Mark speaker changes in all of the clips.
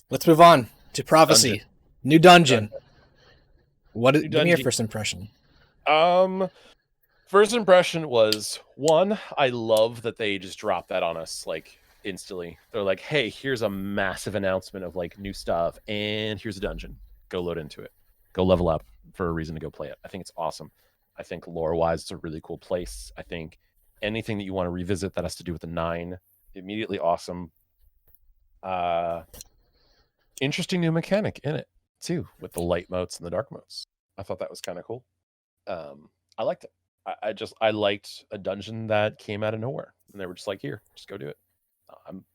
Speaker 1: Let's move on to Prophecy.
Speaker 2: Dungeon.
Speaker 1: New dungeon.
Speaker 2: New
Speaker 1: Give me your
Speaker 2: dungeon.
Speaker 1: first impression.
Speaker 2: Um, First impression was one, I love that they just dropped that on us like instantly. They're like, hey, here's a massive announcement of like new stuff, and here's a dungeon. Go load into it. Go level up for a reason to go play it. I think it's awesome. I think lore wise, it's a really cool place. I think anything that you want to revisit that has to do with the nine, immediately awesome. Interesting new mechanic in it too, with the light motes and the dark motes. I thought that was kind of cool. I liked it. I liked a dungeon that came out of nowhere, and they were just like, "Here, just go do it." I'm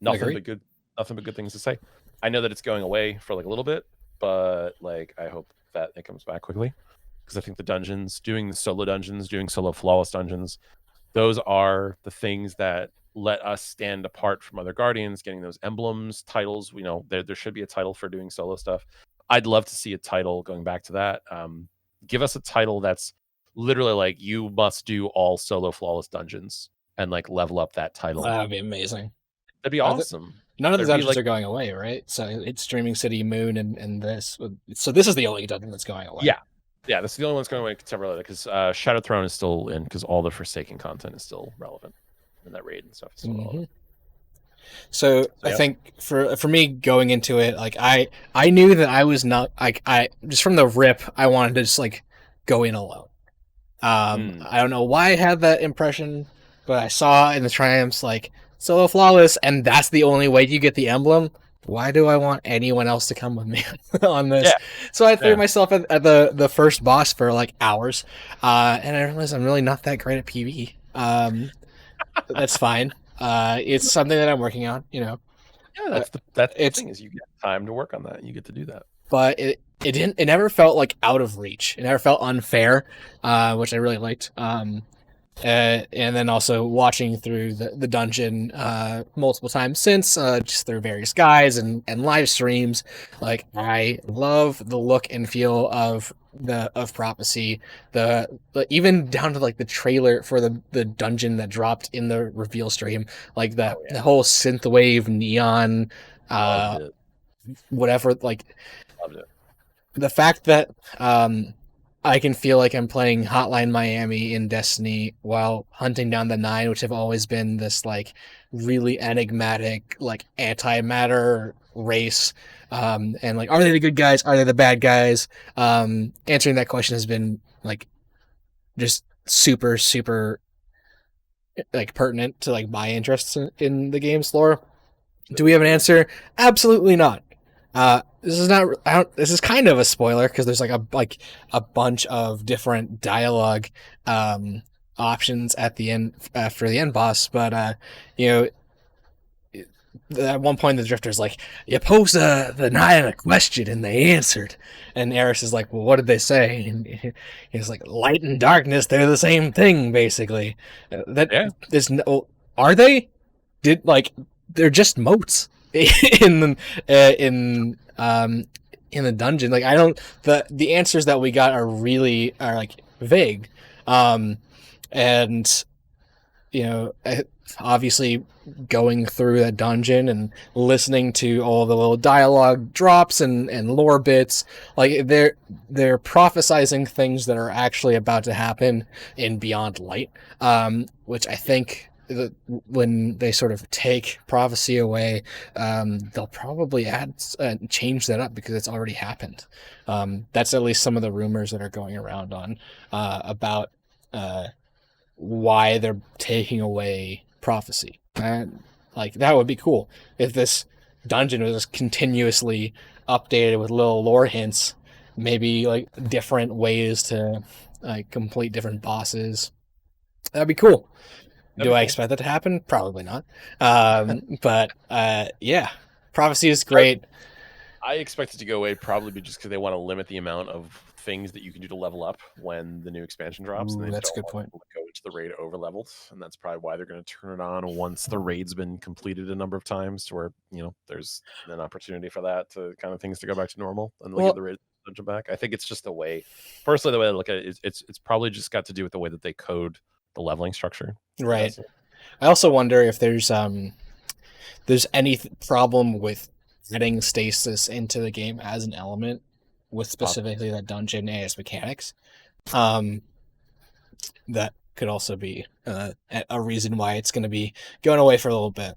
Speaker 2: nothing
Speaker 1: Agree.
Speaker 2: but good things to say. I know that it's going away for like a little bit, but like I hope that it comes back quickly because I think the dungeons, doing the solo dungeons, doing solo flawless dungeons, those are the things that let us stand apart from other guardians. Getting those emblems, titles. There should be a title for doing solo stuff. I'd love to see a title going back to that. Give us a title that's literally like you must do all solo flawless dungeons and like level up that title.
Speaker 1: That'd be amazing.
Speaker 2: That'd be awesome.
Speaker 1: None of the
Speaker 2: There'd be
Speaker 1: dungeons
Speaker 2: like
Speaker 1: are going away, right? So it's Streaming City, Moon, and this. So this is the only dungeon that's going away.
Speaker 2: yeah, this is the only one that's going away separately because Shadow Throne is still in because all the Forsaken content is still relevant in that raid and stuff. Is still relevant.
Speaker 1: So I think for me going into it, like I knew that I was not like I just from the rip I wanted to just like go in alone. I don't know why I had that impression, but I saw in the triumphs like solo flawless, and that's the only way you get the emblem. Why do I want anyone else to come with me on this?
Speaker 2: Yeah.
Speaker 1: So I threw myself at the first boss for like hours, and I realized I'm really not that great at PvE. That's fine. It's something that I'm working on, you know.
Speaker 2: Yeah, that's the thing is you get time to work on that. And you get to do that.
Speaker 1: But it never felt like out of reach. It never felt unfair, which I really liked. And then also watching through the dungeon multiple times since, just through various guides and live streams. Like I love the look and feel of Prophecy. The even down to like the trailer for the dungeon that dropped in the reveal stream, like the whole synthwave neon, whatever. Like
Speaker 2: Loved it.
Speaker 1: the fact that I can feel like I'm playing Hotline Miami in Destiny while hunting down the Nine, which have always been this like really enigmatic, like antimatter race. And like, are they the good guys? Are they the bad guys? Answering that question has been like just super, super like pertinent to like my interests in the game's lore. Do we have an answer? Absolutely not. This is not. This is kind of a spoiler because there's like a bunch of different dialogue options at the end for the end boss. But you know, at one point the Drifter's like, "You posed the Nine a question and they answered," and Eris is like, "Well, what did they say?" And he's like, "Light and darkness, they're the same thing, basically." There's no. Are they? They're just motes in the dungeon. Like I don't the answers that we got are like vague, and you know, obviously going through that dungeon and listening to all the little dialogue drops and lore bits, like they're prophesizing things that are actually about to happen in Beyond Light, which I think when they sort of take Prophecy away, they'll probably change that up because it's already happened. That's at least some of the rumors that are going around on about why they're taking away Prophecy. Like that would be cool if this dungeon was continuously updated with little lore hints, maybe like different ways to like complete different bosses. That'd be cool. Do I expect that to happen? Probably not. But yeah, Prophecy is great.
Speaker 2: I expect it to go away probably just because they want to limit the amount of things that you can do to level up when the new expansion drops.
Speaker 1: Ooh,
Speaker 2: and they
Speaker 1: that's a
Speaker 2: don't
Speaker 1: good
Speaker 2: want
Speaker 1: point.
Speaker 2: to go into the raid over leveled, and that's probably why they're going to turn it on once the raid's been completed a number of times, to where there's an opportunity for that to kind of things to go back to normal and get the raid dungeon back. I think it's just the way, personally, the way I look at it is it's probably just got to do with the way that they code the leveling structure.
Speaker 1: Right. I also wonder if there's any problem with adding stasis into the game as an element with specifically that dungeon and its mechanics. That could also be a reason why it's going to be going away for a little bit.